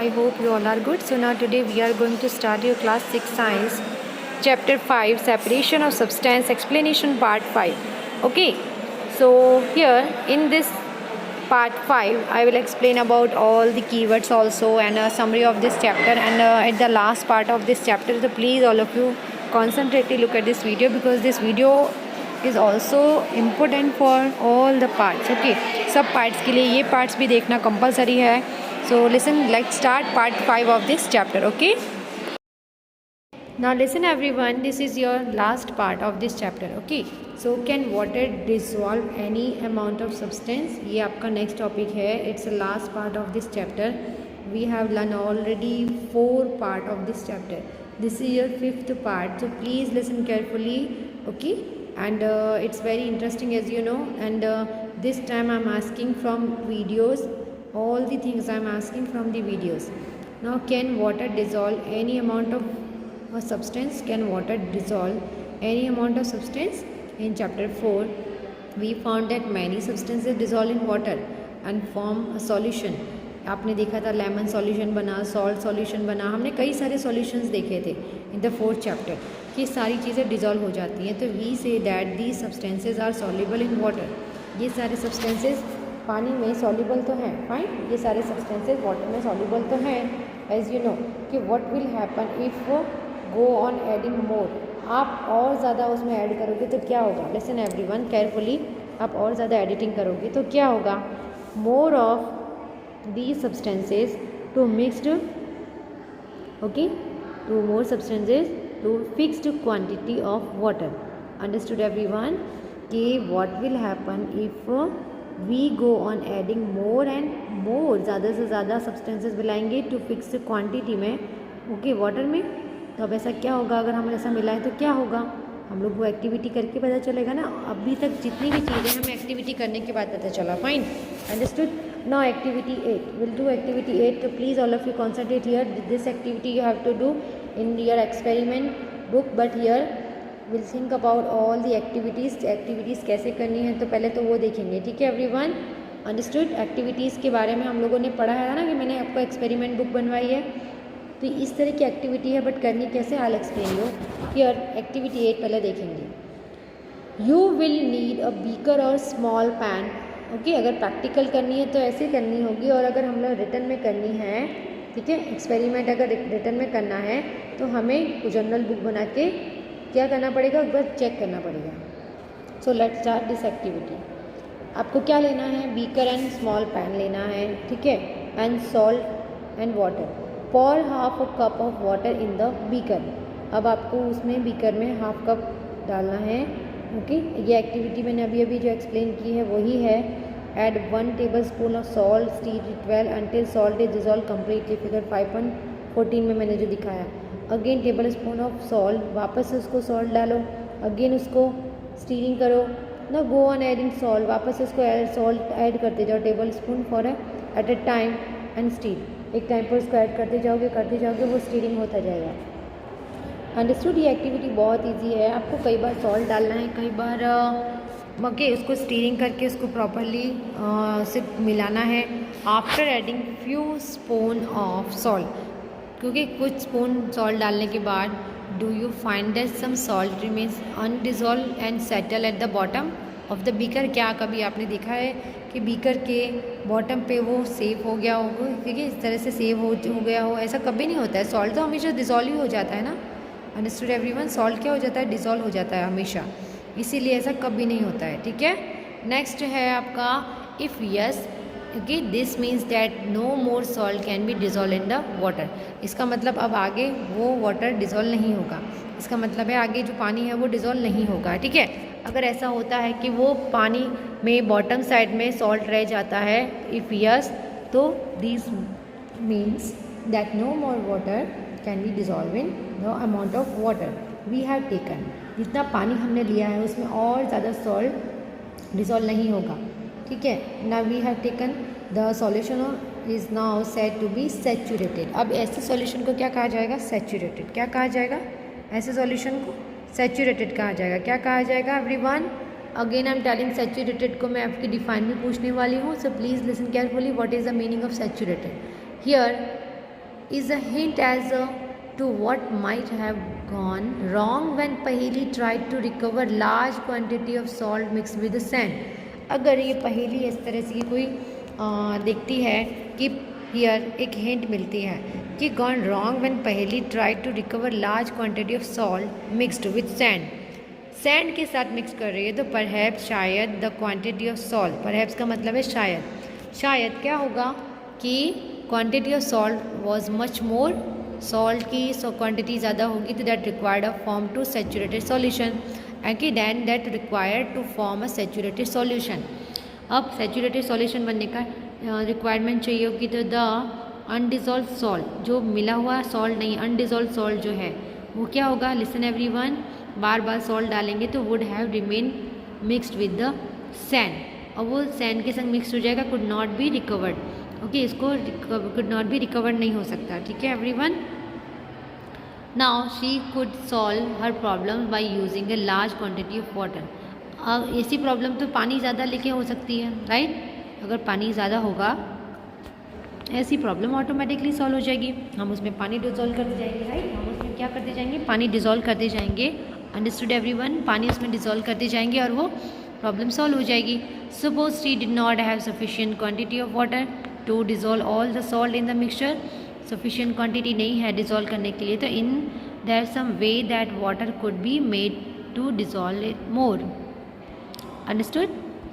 I hope you all are good. So now today we are going to start your class 6 science chapter 5 separation of substance explanation part 5. Okay, so here in this part 5 I will explain about all the keywords also and a summary of this chapter, and at the last part of this chapter, so please all of you concentrate look at this video because this video is also important for all the parts. Okay, सब parts के लिए ये parts भी देखना compulsory है. So listen, let's start part 5 of this chapter. Okay, now listen everyone, this is your last part of this chapter. Okay, so can water dissolve any amount of substance? ये आपका next topic है. It's the last part of this chapter. We have learned already 4 part of this chapter. This is your 5th part, so please listen carefully. Okay, and it's very interesting, as you know, and this time I'm asking from videos, all the things I'm asking from the videos. Now, can water dissolve any amount of substance? Can water dissolve any amount of substance? In chapter 4 we found that many substances dissolve in water and form a solution. आपने देखा था lemon solution बना, salt solution बना, हमने कई सारे solutions देखे थे इन द 4th चैप्टर कि सारी चीज़ें डिज़ोल्व हो जाती हैं. तो we say that these substances are soluble in water. ये सारे सब्सटेंसेज पानी में सॉल्युबल तो हैं. फाइन, ये सारे सब्सटेंसेज वाटर में सॉल्युबल तो हैं. एज यू नो कि what will happen if go on adding more. आप और ज़्यादा उसमें ऐड करोगे तो क्या होगा? लिसन एवरीवन केयरफुली, आप और ज़्यादा एडिटिंग करोगे तो क्या होगा? More of these substances to mixed, okay, to more substances to fixed quantity of water. Understood everyone? कि what will happen if we go on adding more and more, ज़्यादा से ज़्यादा substances मिलाएंगे to fixed quantity में, okay, water में. तो अब ऐसा क्या होगा? अगर हम ऐसा मिलाएं तो क्या होगा? हम लोग वो एक्टिविटी करके पता चलेगा ना. अभी तक जितनी भी चीज़ें हमें एक्टिविटी करने के बाद पता चला. Fine, understood. Now activity 8, we'll do activity 8. So please all of you concentrate here. This activity you have to do in your experiment book, but here we'll think about all the activities कैसे करनी है. तो पहले तो वो देखेंगे. ठीक है एवरीवन, अंडरस्टूड. एक्टिविटीज़ के बारे में हम लोगों ने पढ़ा है ना कि मैंने आपको एक्सपेरिमेंट बुक बनवाई है. तो इस तरह की एक्टिविटी है, बट करनी कैसे I will explain you. Here activity 8 पहले देखेंगे. You will need a beaker और स्मॉल पैन. ओके, अगर प्रैक्टिकल करनी है तो ऐसे करनी होगी, और अगर हम लोग रिटर्न में करनी है, ठीक है, एक्सपेरिमेंट अगर रिटर्न में करना है तो हमें जनरल बुक बना के क्या करना पड़ेगा, एक बार चेक करना पड़ेगा. So let's start this activity. आपको क्या लेना है? बीकर एंड स्मॉल पैन लेना है, ठीक है, and salt and water. Pour half a cup of water in the beaker. अब आपको उसमें बीकर में हाफ कप डालना है. ओके, ये एक्टिविटी मैंने अभी जो एक्सप्लेन की है वही है. Add 1 tablespoon of salt, stir it well until salt is dissolve completely. Figure 5.14 में मैंने जो दिखाया. Again table spoon of salt, वापस से उसको सॉल्ट डालो, अगेन उसको स्टीरिंग करो ना. गो ऑन एडिंग सॉल्ट, वापस उसको सॉल्ट ऐड करते जाओ table spoon for at a time and stir. एक टाइम पर उसको ऐड करते जाओगे वो स्टीरिंग होता जाएगा. अंडरस्टूड. ये एक्टिविटी बहुत इजी है. आपको कई बार सॉल्ट डालना है, कई बार ओके उसको स्टीरिंग करके उसको प्रॉपरली सिर्फ मिलाना है. After adding few spoon of salt, क्योंकि कुछ स्पून सॉल्ट डालने के बाद do you find that some salt remains undissolve and settle at the bottom of the beaker. क्या कभी आपने देखा है कि बीकर के बॉटम पे वो सेव हो गया हो, ठीक है, इस तरह से सेव हो गया हो? ऐसा कभी नहीं होता है. सॉल्ट तो हमेशा डिजॉल्व ही हो जाता है ना. Understood everyone? सॉल्ट क्या हो जाता है? डिजॉल्व हो जाता है हमेशा, इसीलिए ऐसा कभी नहीं होता है. ठीक है, नेक्स्ट है आपका if yes. Okay, this means that no more salt can be dissolve in the water. इसका मतलब अब आगे वो वाटर डिजॉल्व नहीं होगा. इसका मतलब है आगे जो पानी है वो डिजॉल्व नहीं होगा. ठीक है, अगर ऐसा होता है कि वो पानी में बॉटम साइड में सॉल्ट रह जाता है, इफ़ यस, तो this means that no more water can be dissolve in the amount of water we have taken. जितना पानी हमने लिया है उसमें और ज़्यादा सॉल्ट डिजॉल्व नहीं होगा. ठीक है, ना we have taken the solution is now said to be saturated. अब ऐसे सॉल्यूशन को क्या कहा जाएगा? सैचुरेटेड. क्या कहा जाएगा? ऐसे सॉल्यूशन को सैचुरेटेड कहा जाएगा. क्या कहा जाएगा everyone? Again I am telling saturated को मैं आपकी डिफाइन भी पूछने वाली हूँ. So please listen carefully. What is the meaning of saturated? Here is a hint as to what might have gone wrong when पहेली tried to recover large quantity of salt mixed with the sand. अगर ये पहेली इस तरह से कोई देखती है कि हियर एक हिंट मिलती है कि गॉन रॉन्ग व्हेन पहेली tried to recover large quantity of salt mixed with sand. Sand के साथ मिक्स कर रही है तो परहैप्स शायद the quantity of salt, perhaps का मतलब है शायद क्या होगा कि quantity of salt was much more, salt की क्वांटिटी ज़्यादा होगी तो that required a form to saturated solution and कि than that required to form a saturated solution. अब सेचुरेटेड सॉल्यूशन बनने का रिक्वायरमेंट चाहिए होगी तो द अनडिजॉल्व सॉल्ट, जो मिला हुआ सॉल्ट नहीं, अनडिजॉल्व सॉल्ट जो है वो क्या होगा. लिसन एवरीवन, बार बार सॉल्ट डालेंगे तो would have remain mixed with the sand, और वो सैंड के संग मिक्स हो जाएगा. Could not be recovered. Okay, इसको कुड नॉट बी रिकवर्ड नहीं हो सकता. ठीक है everyone. Now she could solve her problem by using a large quantity of water. अब ऐसी प्रॉब्लम तो पानी ज़्यादा लेके हो सकती है, राइट. अगर पानी ज़्यादा होगा ऐसी प्रॉब्लम ऑटोमेटिकली सॉल्व हो जाएगी. हम उसमें पानी डिजोल्व करते जाएंगे, राइट. हम उसमें क्या करते जाएंगे, पानी डिजोल्व करते जाएंगे. Understood everyone. पानी उसमें डिजोल्व करते जाएंगे और वो प्रॉब्लम सॉल्व हो जाएगी. Suppose she did not have sufficient quantity of water to dissolve all the salt in the mixture. Sufficient quantity नहीं है डिजोल्व करने के लिए, तो in there some way that water could be made to dissolve it more. Understood.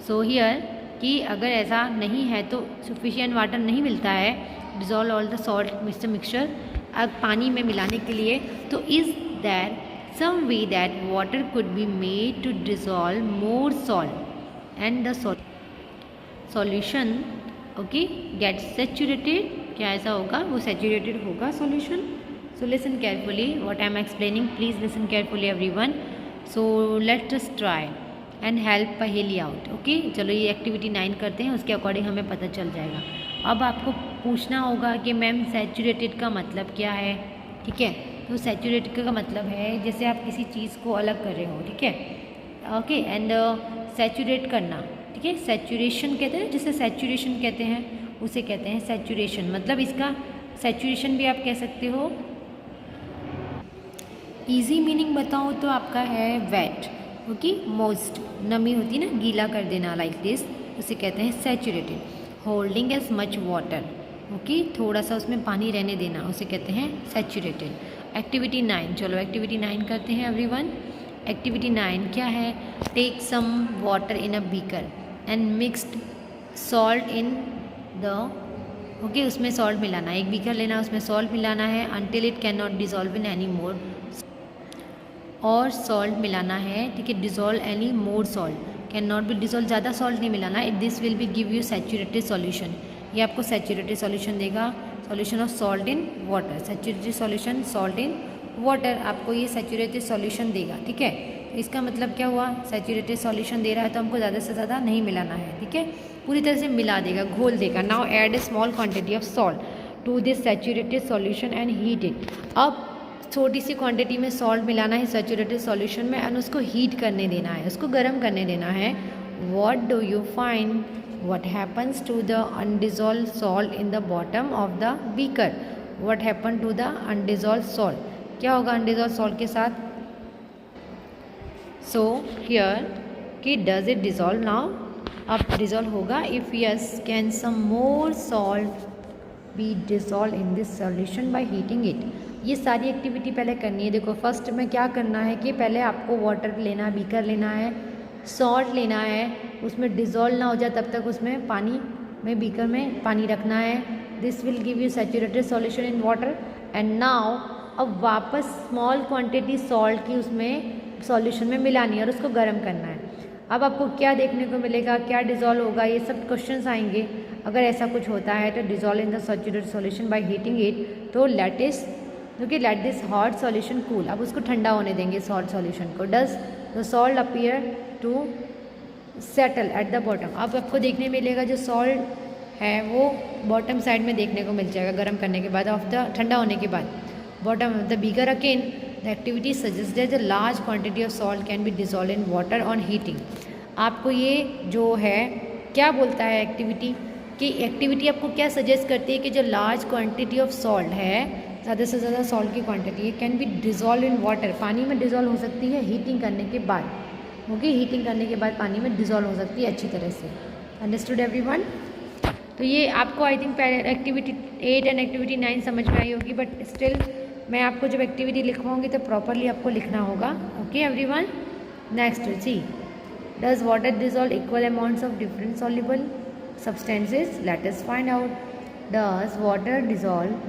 So here कि अगर ऐसा नहीं है तो सफिशिएंट वाटर नहीं मिलता है dissolve all the salt mixture अब पानी में मिलाने के लिए, तो is there some way that water could be made to dissolve more salt and the solution gets saturated. क्या ऐसा होगा, वो saturated होगा solution. So listen carefully what I am explaining. Please listen carefully everyone. So let us try and help पहेली out. Okay, चलो ये activity 9 करते हैं, उसके अकॉर्डिंग हमें पता चल जाएगा. अब आपको पूछना होगा कि मैम सैचुरेटेड का मतलब क्या है. ठीक है, तो सैचुरेटेड का मतलब है जैसे आप किसी चीज़ को अलग कर रहे हो. ठीक है, ओके. एंड सैचुरेट करना. ठीक है, सैचुरेशन कहते हैं, जिसे सैचुरेशन कहते हैं उसे कहते हैं सैचुरेशन. मतलब इसका सैचुरेशन भी आप कह सकते हो. इजी मीनिंग बताऊँ तो आपका है वेट. ओके, मोस्ट नमी होती है ना, गीला कर देना लाइक दिस, उसे कहते हैं saturated. Holding as much water. Okay, थोड़ा सा उसमें पानी रहने देना, उसे कहते हैं सैचुरेटेड. एक्टिविटी 9, चलो एक्टिविटी 9 करते हैं एवरीवन. एक्टिविटी 9 क्या है, take some water in a beaker and mixed salt in the. Okay, उसमें सॉल्ट मिलाना है. एक बीकर लेना, उसमें सॉल्ट मिलाना है until it can not dissolve in any more. और सॉल्ट मिलाना है. ठीक है, dissolve any more salt can not be dissolve. ज़्यादा सॉल्ट नहीं मिलाना है. This will be give you saturated solution. ये आपको सैचुरेटेड सॉल्यूशन देगा. Solution of salt in water, saturated solution salt in water, आपको ये सैचुरेटेड सॉल्यूशन देगा. ठीक है, इसका मतलब क्या हुआ, सैचुरेटेड सॉल्यूशन दे रहा है तो हमको ज़्यादा से ज़्यादा नहीं मिलाना है. ठीक है, पूरी तरह से मिला देगा, घोल देगा. Now add a small quantity of salt to this saturated solution and heat it. अब छोटी सी क्वांटिटी में सॉल्ट मिलाना है सैचुरेटेड सॉल्यूशन में एंड उसको हीट करने देना है, उसको गर्म करने देना है. What do you find, what happens to the undissolved salt in the bottom of the beaker. what happened to the undissolved salt, क्या होगा undissolved salt के साथ. so here कि does it dissolve now, अब dissolve होगा. if yes, can some more salt be dissolved in this solution by heating it. ये सारी activity पहले करनी है. देखो फर्स्ट में क्या करना है कि पहले आपको वाटर लेना है, बीकर लेना है, सॉल्ट लेना है, उसमें डिज़ोल्व ना हो जाए तब तक उसमें पानी में बीकर में पानी रखना है. This will give you saturated solution in water. And now अब वापस स्मॉल क्वांटिटी सॉल्ट की उसमें सॉल्यूशन में मिलानी है और उसको गर्म करना है. अब आपको क्या देखने को मिलेगा, क्या डिज़ोल्व होगा, ये सब क्वेश्चंस आएंगे. अगर ऐसा कुछ होता है तो dissolve in the saturated solution by heating it, तो let this hot solution cool. अब उसको ठंडा होने देंगे सॉल्ट सॉल्यूशन को. Does the salt appear to settle at the bottom. अब आपको देखने मिलेगा जो सॉल्ट है वो बॉटम साइड में देखने को मिल जाएगा गर्म करने के बाद, ऑफ द ठंडा होने के बाद. Bottom of the beaker again the activity suggest that the large quantity of salt can be dissolve in water on heating. आपको ये जो है क्या बोलता है एक्टिविटी कि एक्टिविटी आपको क्या सजेस्ट करती है कि जो लार्ज क्वांटिटी ऑफ सॉल्ट है, ज़्यादा से ज़्यादा सॉल्ट की क्वांटिटी है, can be dissolve in water, पानी में डिज़ोल्व हो सकती है हीटिंग करने के बाद। ओके, हीटिंग करने के बाद पानी में डिज़ोल्व हो सकती है अच्छी तरह से। Understood everyone? तो ये आपको I think activity 8 and activity 9 समझ में आई होगी, बट स्टिल मैं आपको जब एक्टिविटी लिखवाऊंगी तो प्रॉपरली आपको लिखना होगा। Okay everyone? Next see, does water dissolve equal amounts of different soluble substances? Let us find out. Does water dissolve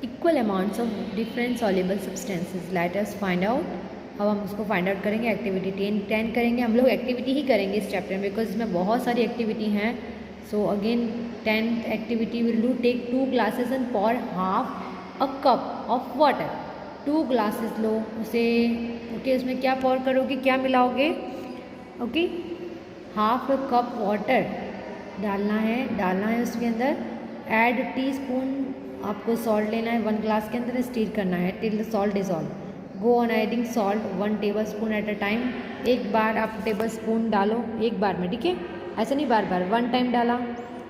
equal amounts of different soluble substances? Let us find out. अब हम उसको find out करेंगे। Activity 10 करेंगे हम लोग। Activity ही करेंगे इस chapter में बिकॉज इसमें बहुत सारी एक्टिविटी हैं। So again 10th activity will do take 2 glasses and pour half a cup of water. 2 glasses लो उसे। ओके, उसमें क्या pour करोगे, क्या मिलाओगे? Okay, half a cup water डालना है उसके अंदर। ऐड टीस्पून आपको सॉल्ट लेना है 1 ग्लास के अंदर, स्टीर करना है till the salt dissolve. Go on adding salt 1 tablespoon at a time. एक बार आप टेबलस्पून डालो एक बार में, ठीक है, ऐसा नहीं बार बार, 1 टाइम डाला,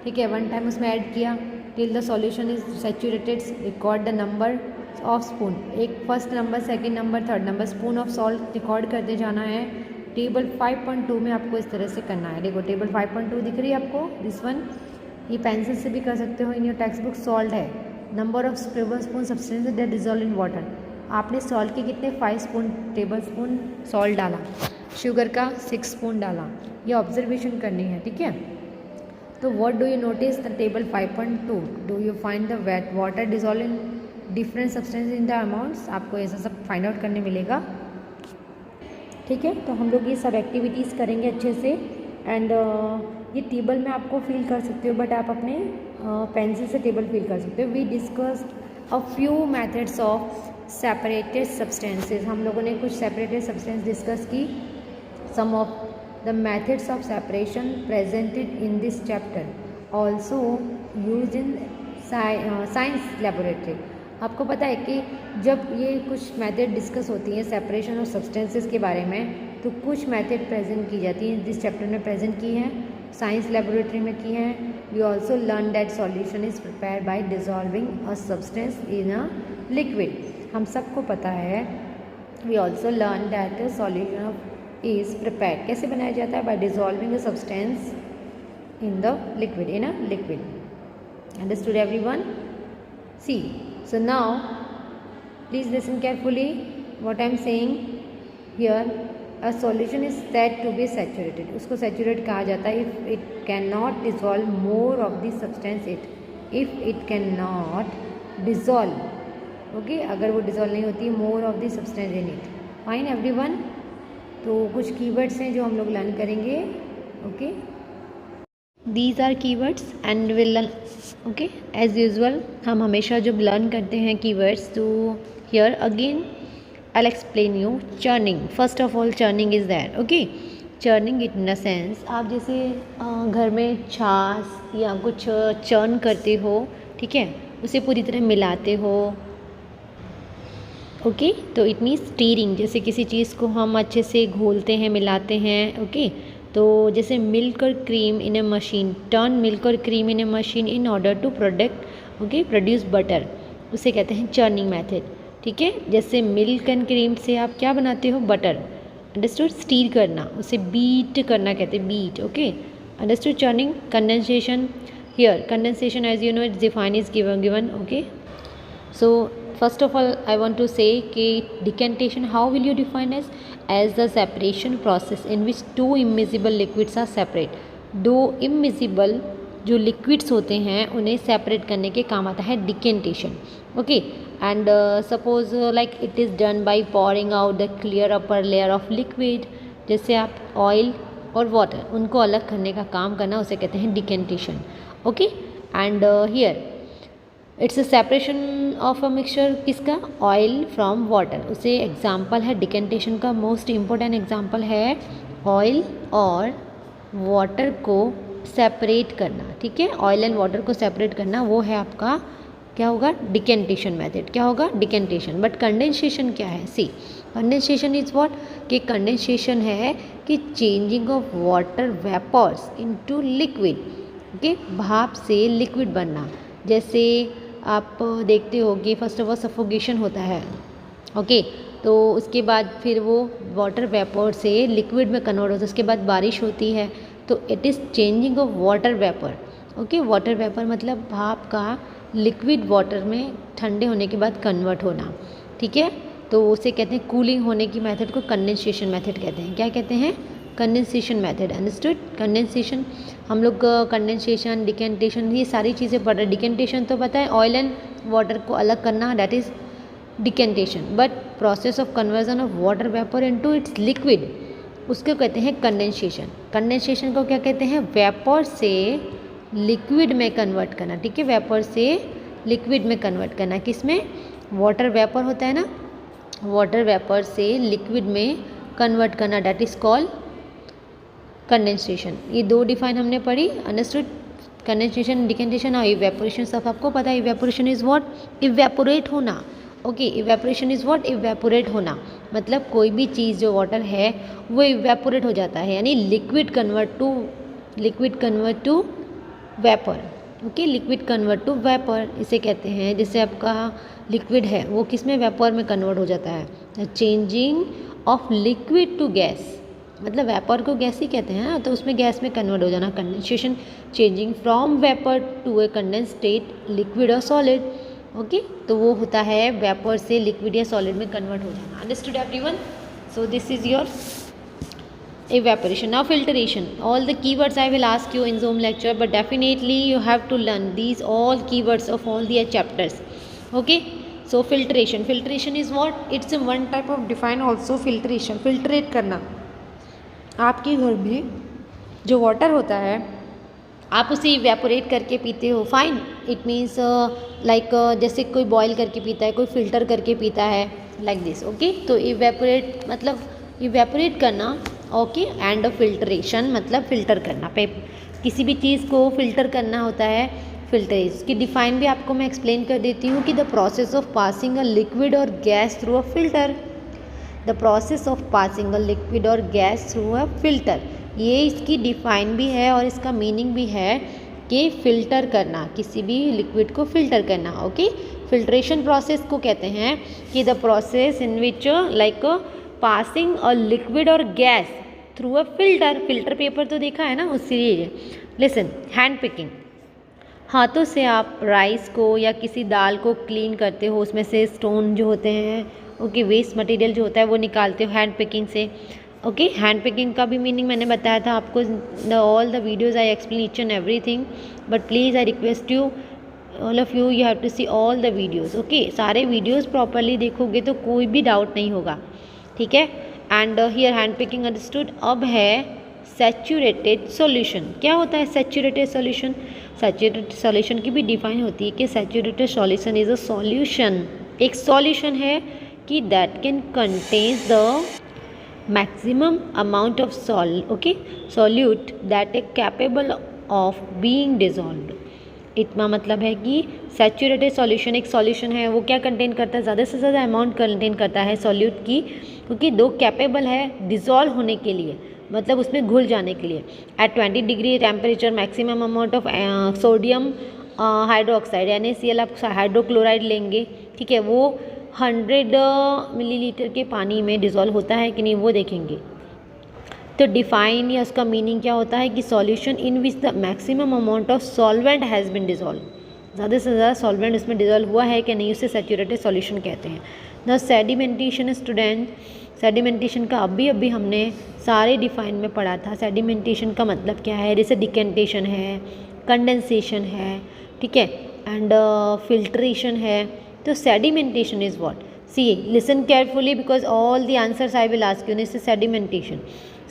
ठीक है, 1 टाइम उसमें ऐड किया till the solution is saturated. Record the number of spoon, एक first number, second number, third number spoon of salt record करते जाना है। टेबल 5.2 में आपको इस तरह से करना है। देखो टेबल 5.2 दिख रही है आपको, दिस वन। ये पेंसिल से भी कर सकते हो, in your textbook salt है। Number of tablespoon substance that dissolve in water. आपने सॉल्ट के कितने 5 टेबल स्पून सॉल्ट डाला, शुगर का 6 स्पून डाला, ये ऑब्जर्वेशन करनी है, ठीक है। तो what do you notice the table 5.2? Do you find the weight water dissolve in different substance in the amounts? आपको ऐसा सब फाइंड आउट करने मिलेगा, ठीक है। तो हम लोग ये सब एक्टिविटीज़ करेंगे अच्छे से। एंड ये टेबल में आपको फील कर सकते हो, बट आप अपने पेंसिल से टेबल फील कर सकते हो। We discussed a few methods of separated substances. हम लोगों ने कुछ सेपरेटेड सब्सटेंस डिस्कस की। Some of the methods of separation presented in this chapter also use in science laboratory. आपको पता है कि जब ये कुछ मेथड डिस्कस होती हैं सेपरेशन ऑफ सब्सटेंसेस के बारे में, तो कुछ मेथड प्रेजेंट की जाती हैं, जिस चैप्टर में प्रेजेंट की हैं, साइंस लेबोरेटरी में की हैं। We also learn that solution is prepare by dissolving a substance in a liquid. हम सबको पता है। We also learn that solution is prepare कैसे बनाया जाता है, by dissolving a substance in the liquid, in a liquid. Understood everyone? See, so now please listen carefully what I am saying here. A solution is said to be saturated. उसको saturate कहा जाता है if it cannot dissolve more of the substance if it cannot dissolve, okay, अगर वो dissolve नहीं होती more of the substance in it. Fine everyone? तो कुछ कीवर्ड्स हैं जो हम लोग लर्न करेंगे, okay. These are keywords and we'll learn, okay, as usual हम हमेशा जब लर्न करते हैं keywords, तो here again I'll explain you churning. First of all churning is there, okay. Churning it in a sense, आप जैसे घर में छाछ या कुछ चर्न करते हो, ठीक है, उसे पूरी तरह मिलाते हो, ओके, तो इट मीन्स स्टीरिंग। जैसे किसी चीज़ को हम अच्छे से घोलते हैं, मिलाते हैं, ओके। तो जैसे मिल्क और cream in a machine, turn milk और cream in a machine in order to product, okay, produce butter, उसे कहते हैं चर्निंग मेथड, ठीक है। जैसे मिल्क एंड क्रीम से आप क्या बनाते हो, बटर, अंडरस्टूड। स्टीर करना, उसे बीट करना कहते हैं, beat, okay, understood. Churning, condensation, here condensation as you know it's define is given, okay. So first of all I want to say कि decantation how will you define as the separation process in which two immiscible liquids are separate. दो immiscible जो liquids होते हैं उन्हें separate करने के काम आता है decantation, okay. And suppose like it is done by pouring out the clear upper layer of liquid, जैसे आप oil और water उनको अलग करने का काम करना, उसे कहते हैं decantation, okay. And here it's a separation of a mixture, किसका, ऑयल फ्रॉम वाटर, उसे एग्जाम्पल है डिकेंटेशन का। मोस्ट इम्पोर्टेंट एग्जाम्पल है ऑयल और वाटर को सेपरेट करना, ठीक है, ऑयल एंड वाटर को सेपरेट करना, वो है आपका क्या होगा, डिकेंटेशन मेथड, क्या होगा, डिकेंटेशन। बट कंडेंसेशन क्या है, सी कंडेंसेशन इज व्हाट, कि कंडेंसेशन है कि changing of water vapours into liquid, okay, भाप से लिक्विड बनना। जैसे आप देखते हो कि फर्स्ट ऑफ ऑल सफोकेशन होता है, ओके, तो उसके बाद फिर वो वाटर वेपर से लिक्विड में कन्वर्ट होता है, उसके बाद बारिश होती है, तो it is changing of water vapour, okay. Water vapour मतलब भाप का लिक्विड वाटर में ठंडे होने के बाद कन्वर्ट होना, ठीक है। तो उसे कहते हैं कूलिंग होने की मेथड को कंडेंसेशन मेथड कहते हैं। क्या कहते हैं, कंडेंसेशन मेथड, अंडरस्टूड। कंडेंसेशन हम लोग कंडेंसेशन, डिकेंटेशन, ये सारी चीज़ें पढ़ रहे हैं। डिकेंटेशन तो पता है, ऑयल एंड वाटर को अलग करना, that is decantation. But process of conversion of water vapour into its liquid, उसको कहते हैं कंडेंसेशन। कंडेंसेशन को क्या कहते हैं, वेपर से लिक्विड में कन्वर्ट करना, ठीक है, वेपर से लिक्विड में कन्वर्ट करना। किस में, वाटर वेपर होता है ना, वाटर वेपर से लिक्विड में कन्वर्ट करना, दैट इज कॉल्ड कंडेंसेशन। ये दो डिफाइन हमने पढ़ी, अंडरस्टूड। कंडेंसेशन, डिकेंटेशन और इवेपोरेशन सब आपको पता है। इवेपोरेशन इज व्हाट, इवेपोरेट होना, okay. Evaporation is what, evaporate होना, मतलब कोई भी चीज़ जो वाटर है वो इवेपोरेट हो जाता है, यानी liquid convert to vapour, okay, liquid convert to vapour इसे कहते हैं। जैसे आपका लिक्विड है वो किस में, वेपर में कन्वर्ट हो जाता है। Changing of liquid to gas, मतलब वेपर को गैस ही कहते हैं, तो उसमें गैस में कन्वर्ट हो जाना, condensation. Changing from vapour to a condense state, liquid और सॉलिड, ओके, तो वो होता है वेपर से लिक्विड या सॉलिड में कन्वर्ट हो जाना। Understood everyone? So this is your evaporation. Now filtration, all the keywords I will ask you in Zoom lecture, but definitely you have to learn these all keywords of all the chapters, okay. So filtration is what, it's a one type of define also, filtration, filtrate करना। आपके घर में जो water होता है आप उसे evaporate करके पीते हो, फाइन, इट मीन्स लाइक जैसे कोई बॉयल करके पीता है, कोई फिल्टर करके पीता है, लाइक दिस, ओके। तो इवेपोरेट मतलब इवेपोरेट करना, ओके, एंड फिल्ट्रेशन मतलब फ़िल्टर करना, पे किसी भी चीज़ को फ़िल्टर करना होता है, फिल्टर। इसकी डिफ़ाइन भी आपको मैं एक्सप्लेन कर देती हूँ कि the process of passing a liquid और gas through a filter, the process of passing a liquid और गैस थ्रू अ फिल्टर, ये इसकी डिफ़ाइन भी है और इसका मीनिंग भी है कि फ़िल्टर करना, किसी भी लिक्विड को फ़िल्टर करना, ओके। फिल्ट्रेशन प्रोसेस को कहते हैं कि the process in which like passing a liquid और gas through a filter, filter paper तो देखा है ना, उससे। लिसन, हैंड पिकिंग, हाथों से आप राइस को या किसी दाल को क्लीन करते हो, उसमें से स्टोन जो होते हैं, ओके, वेस्ट मटेरियल जो होता है वो निकालते हो हैंड पिकिंग से, ओके। हैंड पिकिंग का भी मीनिंग मैंने बताया था आपको, all the videos I explain each and everything, but please I request you all of you have to see all the videos, okay. सारे वीडियोज़ प्रॉपरली देखोगे तो कोई भी डाउट नहीं होगा, ठीक है। And here hand picking understood. अब है सैचुरेटेड सॉल्यूशन। क्या होता है सैचुरेटेड सॉल्यूशन? सैचुरेटेड सॉल्यूशन की भी डिफाइन होती है कि saturated solution is a solution, एक सॉल्यूशन है कि that can contains the maximum amount of solute that is capable of being dissolved. इतना मतलब है कि सैचुरेटेड सॉल्यूशन एक सॉल्यूशन है, वो क्या कंटेन करता है, ज़्यादा से ज़्यादा अमाउंट कंटेन करता है सॉल्यूट की, क्योंकि दो कैपेबल है डिज़ोल्व होने के लिए, मतलब उसमें घुल जाने के लिए। At 20 degree temperature maximum amount of sodium hydroxide NaCl, आप हाइड्रोक्लोराइड लेंगे, ठीक है, वो 100 मिलीलीटर के पानी में डिज़ोल्व होता है कि नहीं, वो देखेंगे। तो डिफाइन या उसका मीनिंग क्या होता है कि solution in which the maximum amount of solvent has been dissolve, ज़्यादा से ज़्यादा सॉल्वेंट उसमें डिज़ोल्व हुआ है कि नहीं, उसे सैचुरेटेड सॉल्यूशन कहते हैं। द सेडिमेंटेशन स्टूडेंट, सेडिमेंटेशन का अभी हमने सारे डिफाइन में पढ़ा था। सेडिमेंटेशन का मतलब क्या है, जैसे डिकेंटेशन है, कंडेंसेशन है, ठीक है, एंड फिल्ट्रेशन है। तो sedimentation is what, see listen carefully because all the answers I will ask you. This is sedimentation.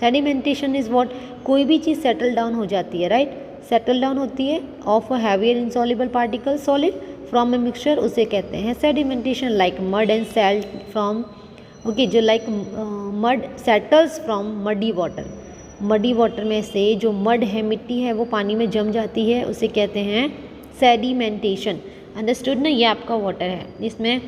Sedimentation is what, कोई भी चीज़ सेटल डाउन हो जाती है, राइट, सेटल डाउन होती है of a heavier insoluble particle solid from a mixture, उसे कहते हैं sedimentation. Like mud and salt from, okay, जो like mud settles from muddy water, muddy water में से जो मड है, मिट्टी है, वो पानी में जम जाती है, उसे कहते हैं सेडिमेंटेशन। अंडरस्टूड ना, ये आपका वाटर है, इसमें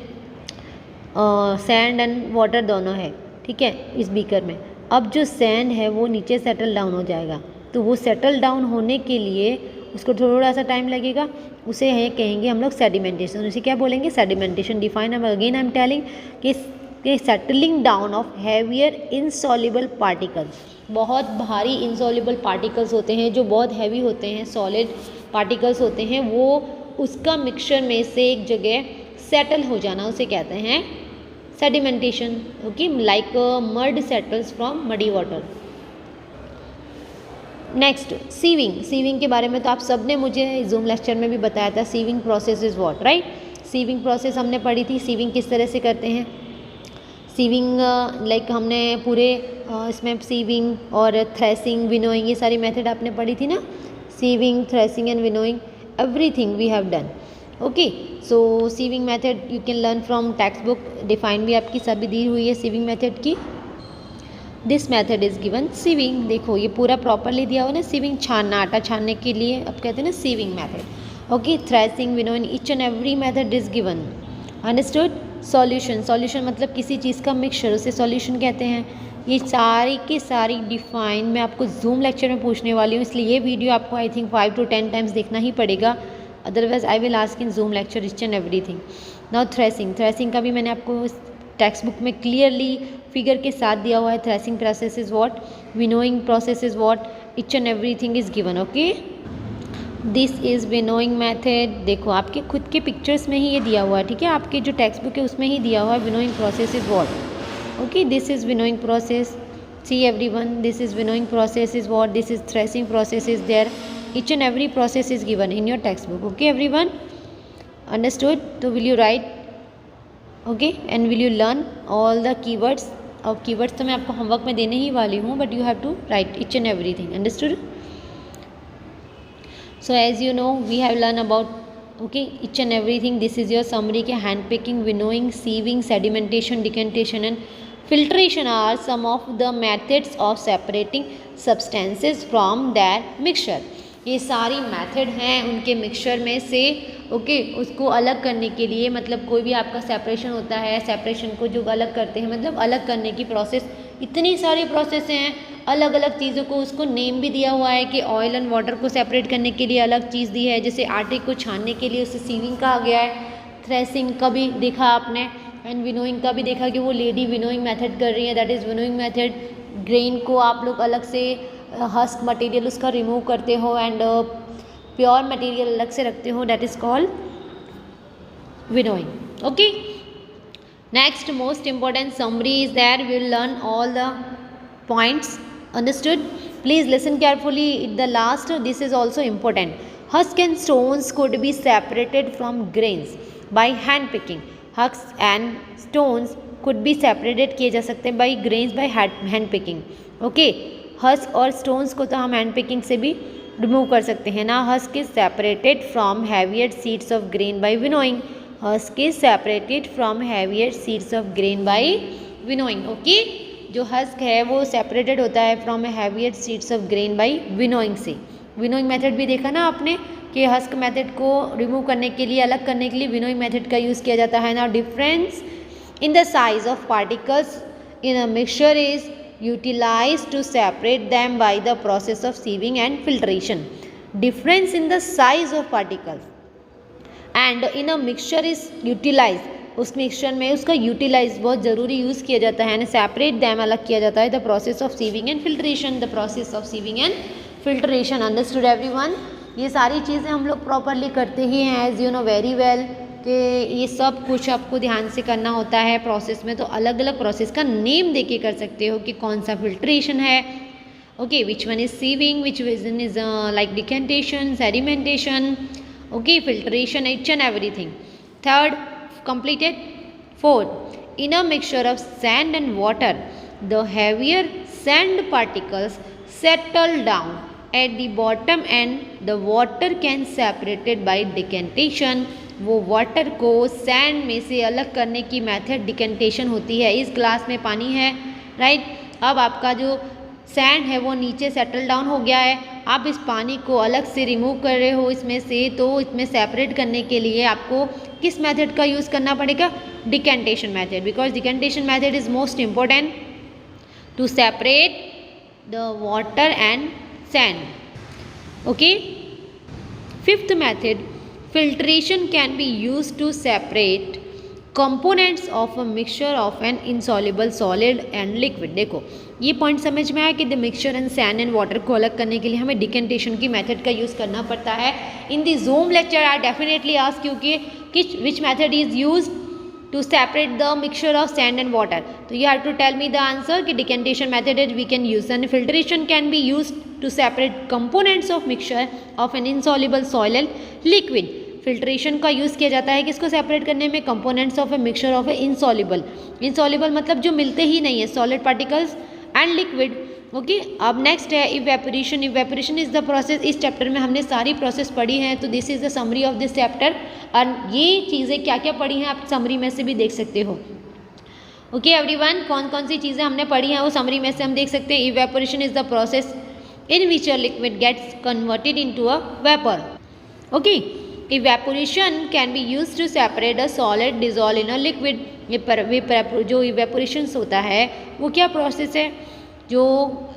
सैंड एंड वाटर दोनों है, ठीक है, इस बीकर में। अब जो सैंड है वो नीचे सेटल डाउन हो जाएगा, तो वो सेटल डाउन होने के लिए उसको थोड़ा सा टाइम लगेगा, उसे है कहेंगे हम लोग सेडिमेंटेशन। उसे क्या बोलेंगे? Sedimentation. Define again I am telling कि settling down of heavier insoluble particles, बहुत भारी इनसॉल्युबल पार्टिकल्स होते हैं जो बहुत हैवी होते हैं, सॉलिड पार्टिकल्स होते हैं, वो उसका मिक्सचर में से एक जगह सेटल हो जाना, उसे कहते हैं sedimentation. Okay, like mud settles from muddy water. Next, sieving. Sieving के बारे में तो आप सब ने मुझे जूम लेक्चर में भी बताया था। Sieving process is what, right? Sieving process हमने पढ़ी थी। सीविंग किस तरह से करते हैं? सीविंग लाइक हमने पूरे इसमें सीविंग और थ्रेसिंग, विनोइंग, ये सारी मेथड आपने पढ़ी थी ना। Sieving, threshing and winnowing, everything we have done. Okay, so sieving method you can learn from text book, define भी आपकी सभी दी हुई है सीविंग मेथड की। This method is given sieving. देखो ये पूरा प्रॉपरली दिया हुआ ना, सीविंग छानना, आटा छानने के लिए अब कहते हैं ना sieving method. Okay, threshing, winnowing, each and every method is given. Understood? Solution, solution मतलब किसी चीज़ का मिक्सचर, उसे सॉल्यूशन कहते हैं। ये सारी की सारी डिफाइन मैं आपको जूम लेक्चर में पूछने वाली हूँ, इसलिए ये वीडियो आपको आई थिंक 5 to 10 टाइम्स देखना ही पड़ेगा, otherwise I will ask in zoom lecture each and everything. Now threshing, threshing का भी मैंने आपको टेक्स्ट बुक में क्लियरली फिगर के साथ दिया हुआ है। Threshing process is what, winnowing process is what, each and everything is given. Okay, this is winnowing method. देखो आपके खुद के पिक्चर्स में ही ये दिया हुआ है, ठीक है, आपके जो टेक्स्ट बुक है उसमें ही दिया हुआ है। Winnowing process is what, okay, this is winnowing process. See everyone, this is winnowing process is what, this is threshing process is there, each and every process is given in your textbook. Okay everyone, understood? तो will you write, okay, and will you learn all the keywords. और keywords तो मैं आपको homework में देने ही वाली हूँ, but you have to write each and everything. Understood? So as you know we have learn about okay each and everything. This is your summary के hand picking, winnowing, sieving, sedimentation, decantation and filtration are some of the methods of separating substances from their mixture। ये सारी method हैं उनके mixture में से, okay, उसको अलग करने के लिए, मतलब कोई भी आपका सेपरेशन होता है, सेपरेशन को जो अलग करते हैं, मतलब अलग करने की प्रोसेस, इतनी सारी प्रोसेस हैं, अलग अलग चीज़ों को उसको नेम भी दिया हुआ है कि ऑयल एंड वाटर को सेपरेट करने के लिए अलग चीज़ दी है, जैसे आटे को छानने के लिए उसे सीविंग कहा गया है। थ्रेसिंग का भी देखा आपने, एंड विनोइंग का भी देखा कि वो लेडी विनोइंग मेथड कर रही है, that is winnowing method. Grain को आप लोग अलग से हस्क मटेरियल उसका रिमूव करते हो एंड प्योर मटेरियल अलग से रखते हो, that is called winnowing. Okay, next most important summary is there, we will learn all the points. Understood? Please listen carefully at the last, this is also important. Husk and stones could be separated from grains by hand picking. Husk and stones could be separated किए जा सकते हैं by grains by hand picking. Okay, husk और stones को तो हम hand picking से भी रिमूव कर सकते हैं ना। Husk is separated from heavier seeds of grain by winnowing. Husk is separated from heavier seeds of grain by winnowing. Okay, जो हस्क है वो सेपरेटेड होता है from heavier seeds of grain by winnowing से। विनोइंग मेथड भी देखा ना आपने कि हस्क मेथड को रिमूव करने के लिए, अलग करने के लिए विनोइंग मेथड का यूज़ किया जाता है ना। Difference in the size of particles in a mixture is utilized to separate them by the process of sieving and filtration. Difference in the size of particles and in a mixture is utilized, उस mixture में उसका utilise बहुत ज़रूरी use किया जाता है, यानी separate them अलग किया जाता है। The process of sieving and filtration, the process of sieving and filtration. Understood everyone? ये सारी चीज़ें हम लोग प्रॉपरली करते ही हैं, as you know very well, कि ये सब कुछ आपको ध्यान से करना होता है प्रोसेस में। तो अलग अलग प्रोसेस का नेम देके कर सकते हो कि कौन सा फिल्ट्रेशन है, okay, which one is sieving, which one is like decantation, sedimentation, okay, filtration, each and everything. Third completed. Fourth, in a mixture of sand and water, the heavier sand particles settle down at the bottom and the water can separated by decantation. वो water को sand में से अलग करने की method decantation होती है। इस ग्लास में पानी है, राइट, अब आपका जो सैंड है वो नीचे सेटल डाउन हो गया है आप इस पानी को अलग से रिमूव कर रहे हो इसमें से, तो इसमें सेपरेट करने के लिए आपको किस मेथड का यूज़ करना पड़ेगा? Decantation method, because decantation method is most important to separate the water and sand. Okay. Fifth method, filtration can be used to separate components of a mixture of an insoluble solid and liquid. देखो ये point समझ में आया कि the mixture and sand and water को अलग करने के लिए हमें डिकेंटेशन की मेथड का यूज़ करना पड़ता है. In the Zoom lecture I definitely ask you कि which method is use to separate the mixture of sand and water. So you have to tell me the answer कि decantation method is we can use, and filtration can be used to separate components of mixture of an insoluble soil and liquid. Filtration का use किया जाता है किसको separate करने में? Components of a mixture of A insoluble. Insoluble मतलब जो मिलते ही नहीं है, solid particles and liquid. Okay. अब नेक्स्ट है evaporation. Evaporation is the process. इस चैप्टर में हमने सारी प्रोसेस पढ़ी हैं, तो this is the summary of this chapter. और ये चीज़ें क्या क्या पढ़ी हैं आप समरी में से भी देख सकते हो. ओके एवरीवन, कौन कौन सी चीज़ें हमने पढ़ी हैं वो समरी में से हम देख सकते हैं. Evaporation is the process in which a liquid gets converted into a vapour. Okay. Evaporation can be use to separate a solid dissolve in a liquid. जो इवेपोरेशन होता है वो क्या प्रोसेस है? जो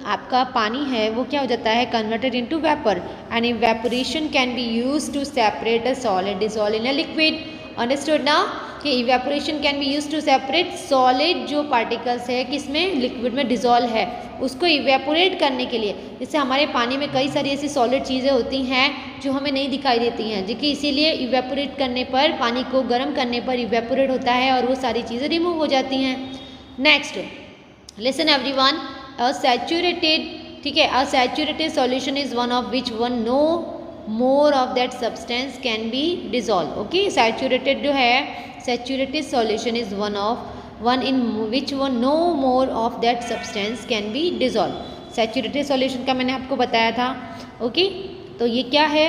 आपका पानी है वो क्या हो जाता है? Converted into vapour. And evaporation can be use to separate a solid dissolve in a liquid. Understood now कि evaporation can be use to separate solid जो पार्टिकल्स है किसमें? लिक्विड में डिजॉल्व है, उसको इवेपोरेट करने के लिए. जैसे हमारे पानी में कई सारी ऐसी सॉलिड चीज़ें होती हैं जो हमें नहीं दिखाई देती हैं, देखिए इसीलिए इवेपोरेट करने पर, पानी को गर्म करने पर इवेपोरेट होता है और वो सारी चीज़ें रिमूव हो जाती हैं. Next listen everyone, a saturated, ठीक है, a saturated solution is one of which one no more of that substance can be dissolve. Okay. Saturated जो है, saturated solution is one in which one no more of that substance can be dissolve. Saturated solution का मैंने आपको बताया था. Okay. तो ये क्या है?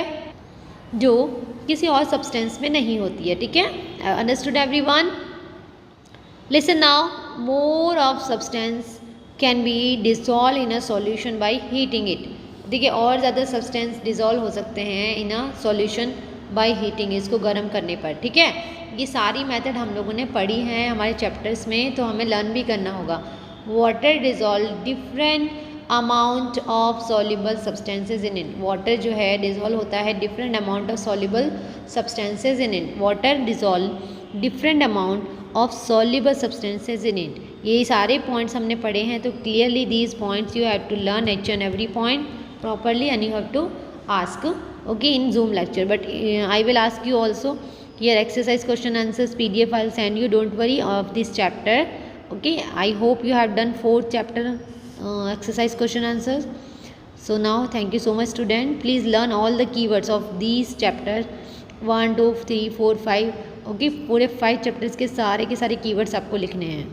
जो किसी और सब्सटेंस में नहीं होती है. ठीक है. Understood everyone? Listen now, more of substance can be dissolve in a solution by heating it. देखिए और ज़्यादा सब्सटेंस डिजॉल्व हो सकते हैं इन अ सॉल्यूशन बाय हीटिंग, इसको गर्म करने पर. ठीक है. ये सारी मेथड हम लोगों ने पढ़ी हैं हमारे चैप्टर्स में, तो हमें लर्न भी करना होगा. Water dissolve different amount of soluble substances in it. Water जो है डिजॉल्व होता है different amount of soluble substances in it. Water dissolve different amount of soluble substances in it. ये सारे पॉइंट्स हमने पढ़े हैं, तो clearly these points you have to learn each and every point properly and you have to ask, okay, in Zoom lecture. But I will ask you also here exercise question answers PDF I'll send you, don't worry, of this chapter. Okay, I hope you have done 4th chapter exercise question answers. So now thank you so much student. Please learn all the keywords of these chapters 1 2 3 4 5. Okay. पूरे 5 chapters के सारे keywords आपको लिखने हैं.